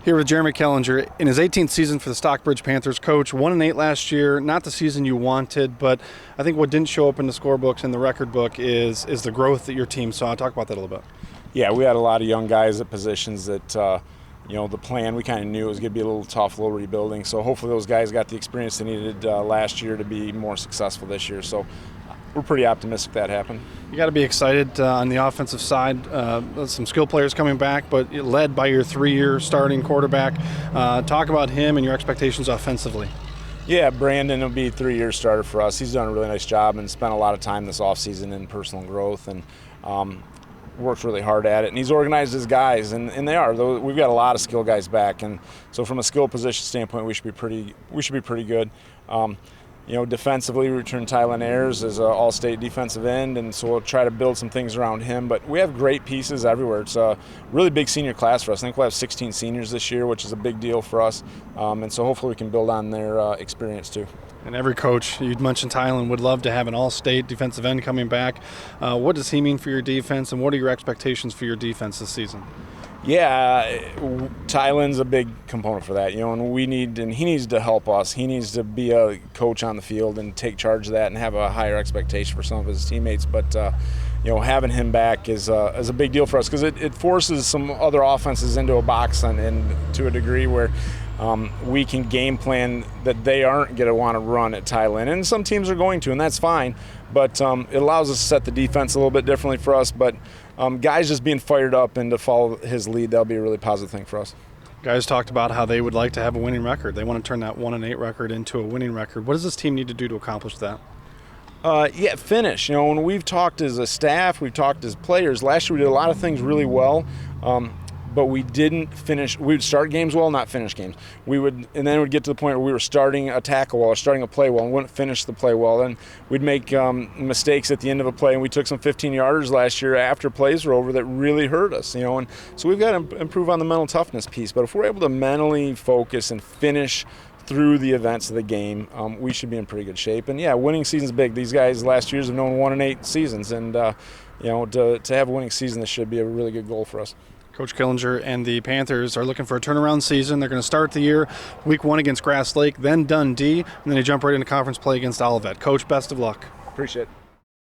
Here with Jeremy Kellinger in his 18th season for the Stockbridge Panthers. Coach, 1-8 last year, not the season you wanted, but I think what didn't show up in the scorebooks and the record book is the growth that your team saw. Talk about that a little bit. Yeah, we had a lot of young guys at positions that, the plan, we kind of knew it was going to be a little tough, a little rebuilding. So hopefully those guys got the experience they needed last year to be more successful this year. So we're pretty optimistic that happened. You got to be excited on the offensive side. Some skill players coming back, but led by your 3-year starting quarterback. Talk about him and your expectations offensively. Yeah, Brandon will be a 3-year starter for us. He's done a really nice job and spent a lot of time this offseason in personal growth and worked really hard at it. And he's organized his guys, and they are. We've got a lot of skill guys back, and so from a skill position standpoint, we should be pretty good. Defensively, we returned Tylen Ayers as an all-state defensive end, and so we'll try to build some things around him. But we have great pieces everywhere. It's a really big senior class for us. I think we'll have 16 seniors this year, which is a big deal for us. And so hopefully we can build on their experience too. And every coach, you'd mentioned Tylen, would love to have an all-state defensive end coming back. What does he mean for your defense, and what are your expectations for your defense this season? Yeah, Tylen's a big component for that, and he needs to help us. He needs to be a coach on the field and take charge of that and have a higher expectation for some of his teammates. But having him back is a big deal for us because it forces some other offenses into a box and to a degree where we can game plan that they aren't going to want to run at Tylen. And some teams are going to, and that's fine. But it allows us to set the defense a little bit differently for us. But guys just being fired up and to follow his lead, that'll be a really positive thing for us. Guys talked about how they would like to have a winning record. They want to turn that 1-8 record into a winning record. What does this team need to do to accomplish that? Finish. When we've talked as a staff, we've talked as players. Last year we did a lot of things really well. But we didn't finish. We would start games well, not finish games. And then it would get to the point where we were starting a tackle well or starting a play well and wouldn't finish the play well. And we'd make mistakes at the end of a play, and we took some 15-yarders last year after plays were over that really hurt us. And so we've got to improve on the mental toughness piece. But if we're able to mentally focus and finish through the events of the game, we should be in pretty good shape. And winning season's big. These guys last years have known 1-8 seasons, and to have a winning season, this should be a really good goal for us. Coach Kellinger and the Panthers are looking for a turnaround season. They're going to start the year week 1 against Grass Lake, then Dundee, and then they jump right into conference play against Olivet. Coach, best of luck. Appreciate it.